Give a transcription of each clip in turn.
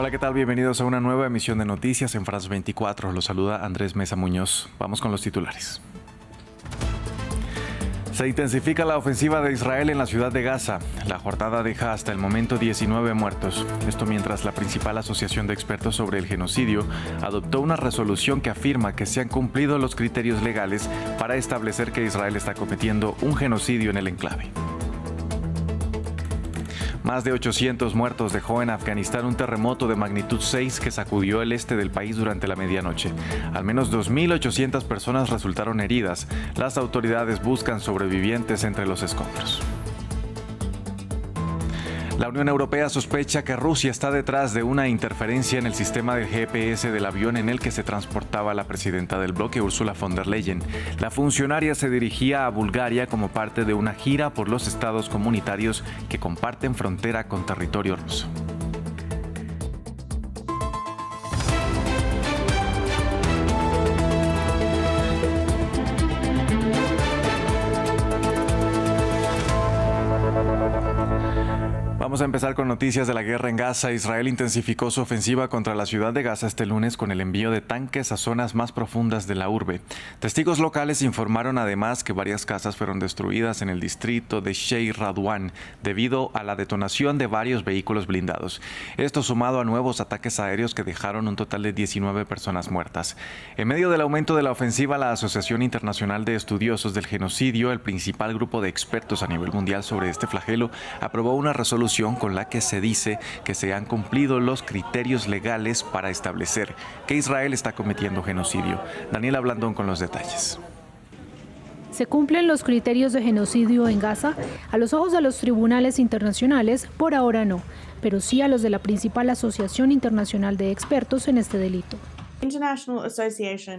Hola, ¿qué tal? Bienvenidos a una nueva emisión de Noticias en France 24. Los saluda Andrés Mesa Muñoz. Vamos con los titulares. Se intensifica la ofensiva de Israel en la ciudad de Gaza. La jornada deja hasta el momento 19 muertos. Esto mientras la principal asociación de expertos sobre el genocidio adoptó una resolución que afirma que se han cumplido los criterios legales para establecer que Israel está cometiendo un genocidio en el enclave. Más de 800 muertos dejó en Afganistán un terremoto de magnitud 6 que sacudió el este del país durante la medianoche. Al menos 2.800 personas resultaron heridas. Las autoridades buscan sobrevivientes entre los escombros. La Unión Europea sospecha que Rusia está detrás de una interferencia en el sistema de GPS del avión en el que se transportaba la presidenta del bloque, Ursula von der Leyen. La funcionaria se dirigía a Bulgaria como parte de una gira por los estados comunitarios que comparten frontera con territorio ruso. Vamos a empezar con noticias de la guerra en Gaza. Israel intensificó su ofensiva contra la ciudad de Gaza este lunes con el envío de tanques a zonas más profundas de la urbe. Testigos locales informaron además que varias casas fueron destruidas en el distrito de Sheikh Radwan debido a la detonación de varios vehículos blindados. Esto sumado a nuevos ataques aéreos que dejaron un total de 19 personas muertas. En medio del aumento de la ofensiva, la Asociación Internacional de Estudiosos del Genocidio, el principal grupo de expertos a nivel mundial sobre este flagelo, aprobó una resolución con la que se dice que se han cumplido los criterios legales para establecer que Israel está cometiendo genocidio. Daniela Blandón con los detalles. ¿Se cumplen los criterios de genocidio en Gaza? A los ojos de los tribunales internacionales, por ahora no, pero sí a los de la principal asociación internacional de expertos en este delito.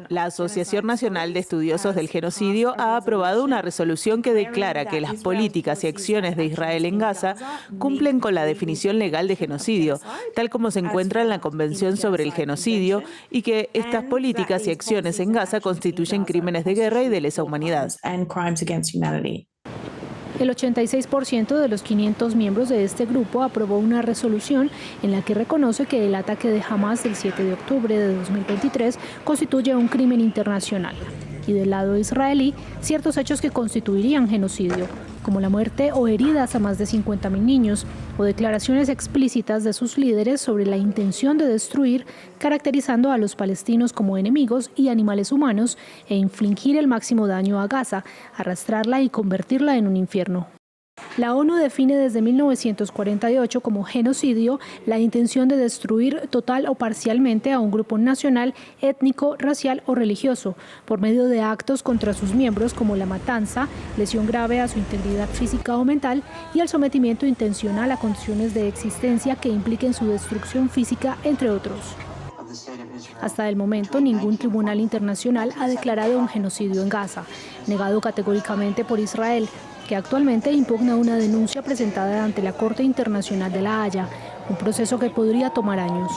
La Asociación Nacional de Estudiosos del Genocidio ha aprobado una resolución que declara que las políticas y acciones de Israel en Gaza cumplen con la definición legal de genocidio, tal como se encuentra en la Convención sobre el Genocidio, y que estas políticas y acciones en Gaza constituyen crímenes de guerra y de lesa humanidad. El 86% de los 500 miembros de este grupo aprobó una resolución en la que reconoce que el ataque de Hamas del 7 de octubre de 2023 constituye un crimen internacional. Y del lado israelí, ciertos hechos que constituirían genocidio, como la muerte o heridas a más de 50.000 niños, o declaraciones explícitas de sus líderes sobre la intención de destruir, caracterizando a los palestinos como enemigos y animales humanos, e infligir el máximo daño a Gaza, arrastrarla y convertirla en un infierno. La ONU define desde 1948 como genocidio la intención de destruir total o parcialmente a un grupo nacional, étnico, racial o religioso, por medio de actos contra sus miembros como la matanza, lesión grave a su integridad física o mental y el sometimiento intencional a condiciones de existencia que impliquen su destrucción física, entre otros. Hasta el momento, ningún tribunal internacional ha declarado un genocidio en Gaza, negado categóricamente por Israel, que actualmente impugna una denuncia presentada ante la Corte Internacional de La Haya, un proceso que podría tomar años.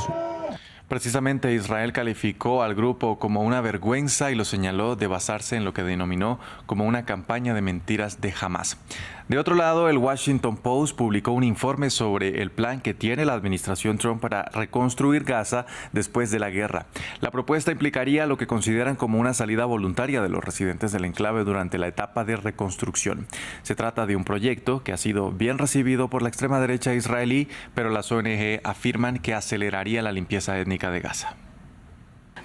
Precisamente Israel calificó al grupo como una vergüenza y lo señaló de basarse en lo que denominó como una campaña de mentiras de Hamas. De otro lado, el Washington Post publicó un informe sobre el plan que tiene la administración Trump para reconstruir Gaza después de la guerra. La propuesta implicaría lo que consideran como una salida voluntaria de los residentes del enclave durante la etapa de reconstrucción. Se trata de un proyecto que ha sido bien recibido por la extrema derecha israelí, pero las ONG afirman que aceleraría la limpieza étnica de Gaza.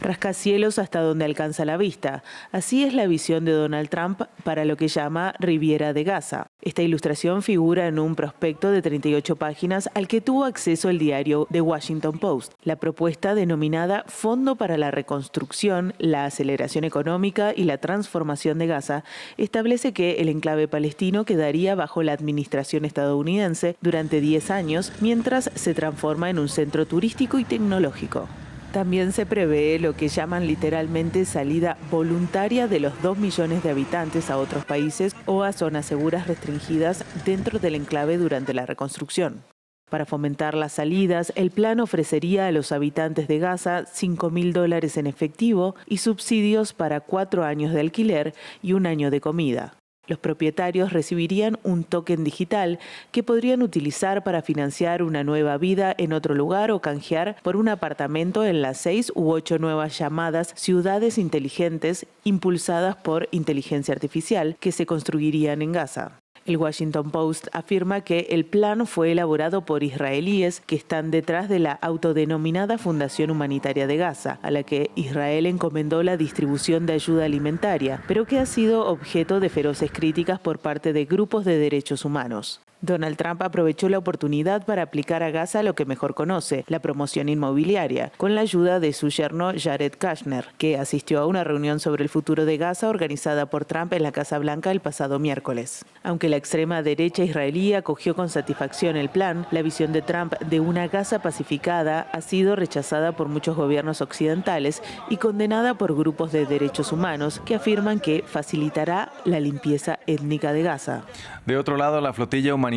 Rascacielos hasta donde alcanza la vista. Así es la visión de Donald Trump para lo que llama Riviera de Gaza. Esta ilustración figura en un prospecto de 38 páginas al que tuvo acceso el diario The Washington Post. La propuesta, denominada Fondo para la Reconstrucción, la Aceleración Económica y la Transformación de Gaza, establece que el enclave palestino quedaría bajo la administración estadounidense durante 10 años, mientras se transforma en un centro turístico y tecnológico. También se prevé lo que llaman literalmente salida voluntaria de los 2 millones de habitantes a otros países o a zonas seguras restringidas dentro del enclave durante la reconstrucción. Para fomentar las salidas, el plan ofrecería a los habitantes de Gaza $5.000 en efectivo y subsidios para 4 años de alquiler y 1 año de comida. Los propietarios recibirían un token digital que podrían utilizar para financiar una nueva vida en otro lugar o canjear por un apartamento en las 6 u 8 nuevas llamadas ciudades inteligentes impulsadas por inteligencia artificial que se construirían en Gaza. El Washington Post afirma que el plan fue elaborado por israelíes que están detrás de la autodenominada Fundación Humanitaria de Gaza, a la que Israel encomendó la distribución de ayuda alimentaria, pero que ha sido objeto de feroces críticas por parte de grupos de derechos humanos. Donald Trump aprovechó la oportunidad para aplicar a Gaza lo que mejor conoce, la promoción inmobiliaria, con la ayuda de su yerno Jared Kushner, que asistió a una reunión sobre el futuro de Gaza organizada por Trump en la Casa Blanca el pasado miércoles. Aunque la extrema derecha israelí acogió con satisfacción el plan, la visión de Trump de una Gaza pacificada ha sido rechazada por muchos gobiernos occidentales y condenada por grupos de derechos humanos que afirman que facilitará la limpieza étnica de Gaza. De otro lado, la flotilla humanitaria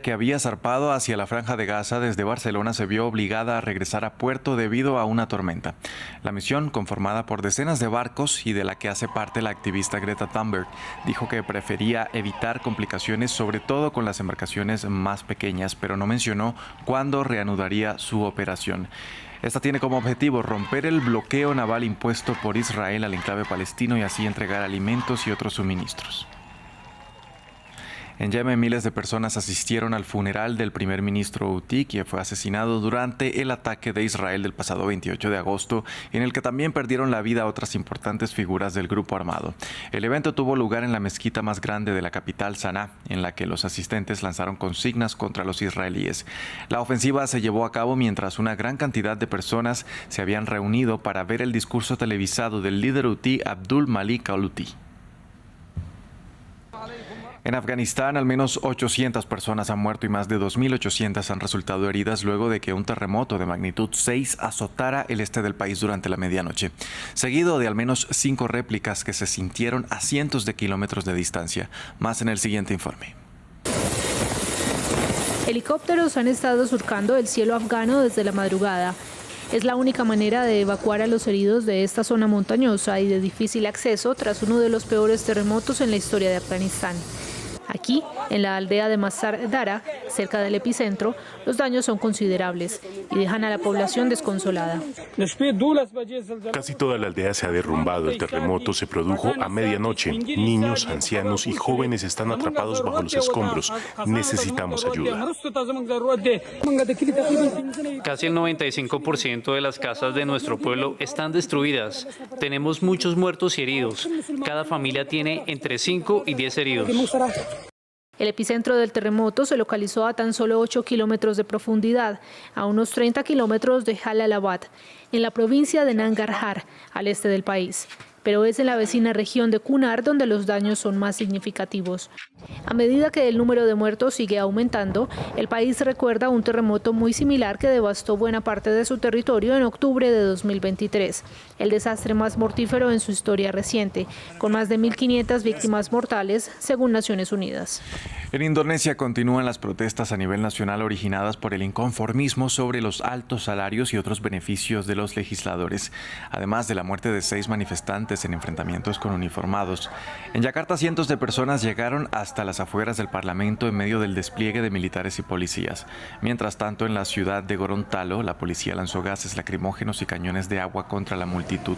que había zarpado hacia la Franja de Gaza desde Barcelona se vio obligada a regresar a puerto debido a una tormenta. La misión, conformada por decenas de barcos y de la que hace parte la activista Greta Thunberg, dijo que prefería evitar complicaciones, sobre todo con las embarcaciones más pequeñas, pero no mencionó cuándo reanudaría su operación. Esta tiene como objetivo romper el bloqueo naval impuesto por Israel al enclave palestino y así entregar alimentos y otros suministros. En Yemen, miles de personas asistieron al funeral del primer ministro Houthi, quien fue asesinado durante el ataque de Israel del pasado 28 de agosto, en el que también perdieron la vida otras importantes figuras del grupo armado. El evento tuvo lugar en la mezquita más grande de la capital, Saná, en la que los asistentes lanzaron consignas contra los israelíes. La ofensiva se llevó a cabo mientras una gran cantidad de personas se habían reunido para ver el discurso televisado del líder Houthi Abdul Malik al-Houthi. En Afganistán, al menos 800 personas han muerto y más de 2.800 han resultado heridas luego de que un terremoto de magnitud 6 azotara el este del país durante la medianoche, seguido de al menos 5 réplicas que se sintieron a cientos de kilómetros de distancia. Más en el siguiente informe. Helicópteros han estado surcando el cielo afgano desde la madrugada. Es la única manera de evacuar a los heridos de esta zona montañosa y de difícil acceso tras uno de los peores terremotos en la historia de Afganistán. Aquí, en la aldea de Mazar Dara, cerca del epicentro, los daños son considerables y dejan a la población desconsolada. Casi toda la aldea se ha derrumbado. El terremoto se produjo a medianoche. Niños, ancianos y jóvenes están atrapados bajo los escombros. Necesitamos ayuda. Casi el 95% de las casas de nuestro pueblo están destruidas. Tenemos muchos muertos y heridos. Cada familia tiene entre 5 y 10 heridos. El epicentro del terremoto se localizó a tan solo 8 kilómetros de profundidad, a unos 30 kilómetros de Jalalabad, en la provincia de Nangarhar, al este del país. Pero es en la vecina región de Kunar donde los daños son más significativos. A medida que el número de muertos sigue aumentando, el país recuerda un terremoto muy similar que devastó buena parte de su territorio en octubre de 2023, el desastre más mortífero en su historia reciente, con más de 1.500 víctimas mortales, según Naciones Unidas. En Indonesia continúan las protestas a nivel nacional originadas por el inconformismo sobre los altos salarios y otros beneficios de los legisladores, además de la muerte de 6 manifestantes en enfrentamientos con uniformados. En Yakarta, cientos de personas llegaron hasta las afueras del Parlamento en medio del despliegue de militares y policías. Mientras tanto, en la ciudad de Gorontalo, la policía lanzó gases lacrimógenos y cañones de agua contra la multitud.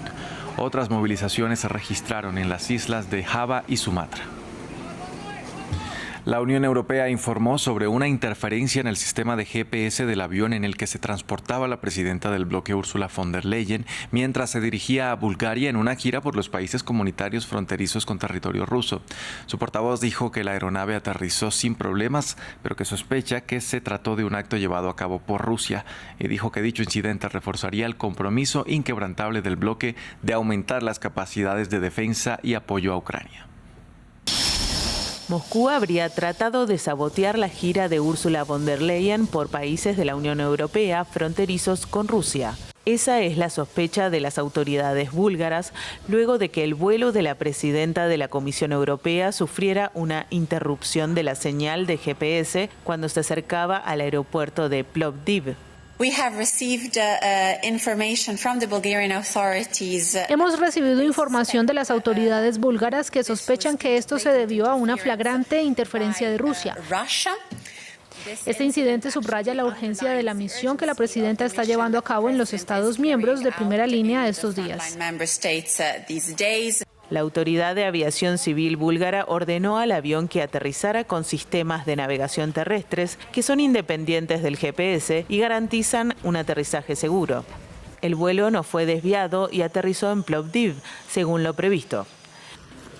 Otras movilizaciones se registraron en las islas de Java y Sumatra. La Unión Europea informó sobre una interferencia en el sistema de GPS del avión en el que se transportaba la presidenta del bloque Ursula von der Leyen mientras se dirigía a Bulgaria en una gira por los países comunitarios fronterizos con territorio ruso. Su portavoz dijo que la aeronave aterrizó sin problemas, pero que sospecha que se trató de un acto llevado a cabo por Rusia y dijo que dicho incidente reforzaría el compromiso inquebrantable del bloque de aumentar las capacidades de defensa y apoyo a Ucrania. Moscú habría tratado de sabotear la gira de Ursula von der Leyen por países de la Unión Europea fronterizos con Rusia. Esa es la sospecha de las autoridades búlgaras luego de que el vuelo de la presidenta de la Comisión Europea sufriera una interrupción de la señal de GPS cuando se acercaba al aeropuerto de Plovdiv. Hemos recibido información de las autoridades búlgaras que sospechan que esto se debió a una flagrante interferencia de Rusia. Este incidente subraya la urgencia de la misión que la presidenta está llevando a cabo en los Estados miembros de primera línea estos días. La Autoridad de Aviación Civil búlgara ordenó al avión que aterrizara con sistemas de navegación terrestres que son independientes del GPS y garantizan un aterrizaje seguro. El vuelo no fue desviado y aterrizó en Plovdiv, según lo previsto.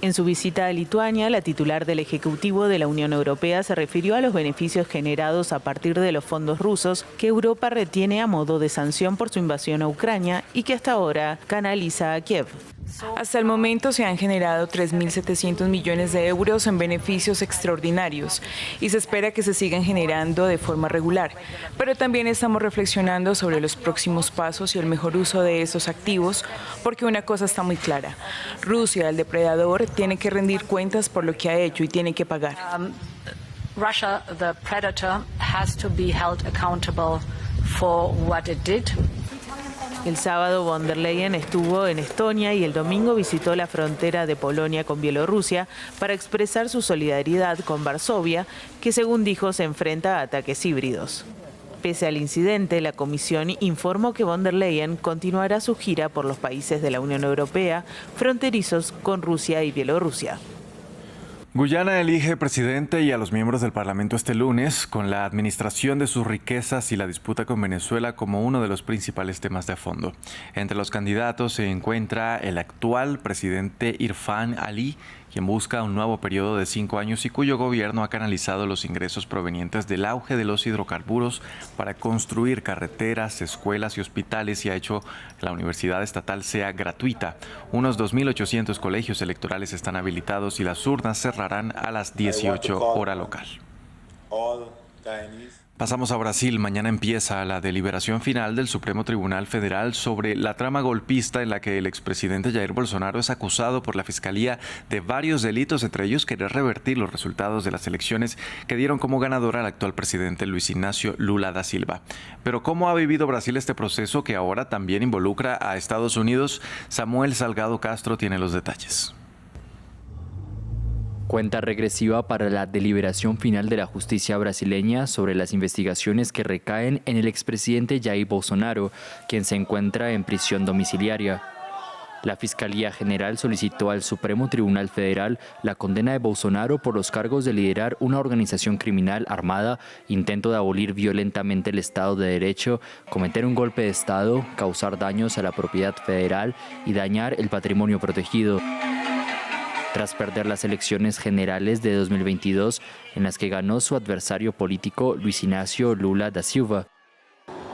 En su visita a Lituania, la titular del Ejecutivo de la Unión Europea se refirió a los beneficios generados a partir de los fondos rusos que Europa retiene a modo de sanción por su invasión a Ucrania y que hasta ahora canaliza a Kiev. Hasta el momento se han generado 3.700 millones de euros en beneficios extraordinarios y se espera que se sigan generando de forma regular. Pero también estamos reflexionando sobre los próximos pasos y el mejor uso de esos activos, porque una cosa está muy clara. Rusia, el depredador, tiene que rendir cuentas por lo que ha hecho y tiene que pagar. Russia, the predator, has to be held accountable for what it did. El sábado von der Leyen estuvo en Estonia y el domingo visitó la frontera de Polonia con Bielorrusia para expresar su solidaridad con Varsovia, que según dijo se enfrenta a ataques híbridos. Pese al incidente, la Comisión informó que von der Leyen continuará su gira por los países de la Unión Europea fronterizos con Rusia y Bielorrusia. Guyana elige presidente y a los miembros del Parlamento este lunes, con la administración de sus riquezas y la disputa con Venezuela como uno de los principales temas de fondo. Entre los candidatos se encuentra el actual presidente Irfan Ali, quien busca un nuevo periodo de 5 años y cuyo gobierno ha canalizado los ingresos provenientes del auge de los hidrocarburos para construir carreteras, escuelas y hospitales y ha hecho que la universidad estatal sea gratuita. Unos 2.800 colegios electorales están habilitados y las urnas cerrarán a las 18 hora local. Pasamos a Brasil. Mañana empieza la deliberación final del Supremo Tribunal Federal sobre la trama golpista en la que el expresidente Jair Bolsonaro es acusado por la Fiscalía de varios delitos, entre ellos querer revertir los resultados de las elecciones que dieron como ganador al actual presidente Luis Ignacio Lula da Silva. Pero ¿cómo ha vivido Brasil este proceso que ahora también involucra a Estados Unidos? Samuel Salgado Castro tiene los detalles. Cuenta regresiva para la deliberación final de la justicia brasileña sobre las investigaciones que recaen en el expresidente Jair Bolsonaro, quien se encuentra en prisión domiciliaria. La Fiscalía General solicitó al Supremo Tribunal Federal la condena de Bolsonaro por los cargos de liderar una organización criminal armada, intento de abolir violentamente el Estado de Derecho, cometer un golpe de Estado, causar daños a la propiedad federal y dañar el patrimonio protegido. Tras perder las elecciones generales de 2022, en las que ganó su adversario político Luis Ignacio Lula da Silva.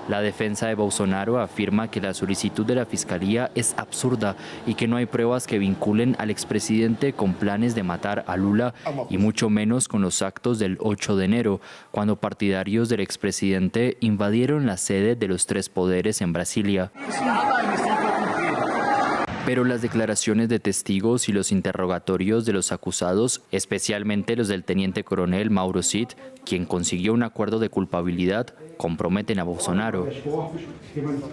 La defensa de Bolsonaro afirma que la solicitud de la Fiscalía es absurda y que no hay pruebas que vinculen al expresidente con planes de matar a Lula y mucho menos con los actos del 8 de enero, cuando partidarios del expresidente invadieron la sede de los tres poderes en Brasilia. Pero las declaraciones de testigos y los interrogatorios de los acusados, especialmente los del teniente coronel Mauro Cid, quien consiguió un acuerdo de culpabilidad, comprometen a Bolsonaro.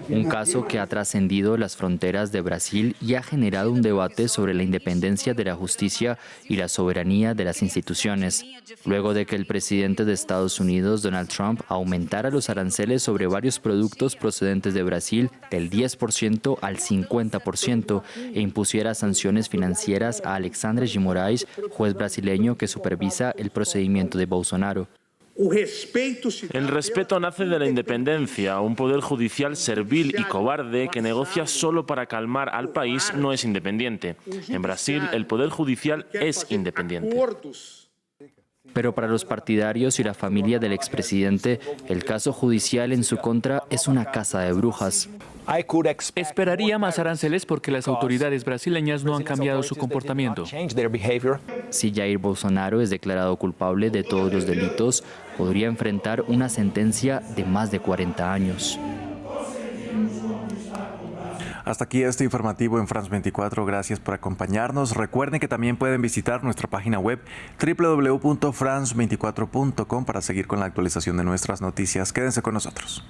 Un caso que ha trascendido las fronteras de Brasil y ha generado un debate sobre la independencia de la justicia y la soberanía de las instituciones. Luego de que el presidente de Estados Unidos, Donald Trump, aumentara los aranceles sobre varios productos procedentes de Brasil del 10% al 50% e impusiera sanciones financieras a Alexandre de Moraes, juez brasileño que supervisa el procedimiento de Bolsonaro. El respeto nace de la independencia. Un poder judicial servil y cobarde que negocia solo para calmar al país no es independiente. En Brasil, el poder judicial es independiente. Pero para los partidarios y la familia del expresidente, el caso judicial en su contra es una caza de brujas. Esperaría más aranceles porque las autoridades brasileñas no han cambiado su comportamiento. Si Jair Bolsonaro es declarado culpable de todos los delitos, podría enfrentar una sentencia de más de 40 años. Hasta aquí este informativo en France 24. Gracias por acompañarnos. Recuerden que también pueden visitar nuestra página web www.france24.com para seguir con la actualización de nuestras noticias. Quédense con nosotros.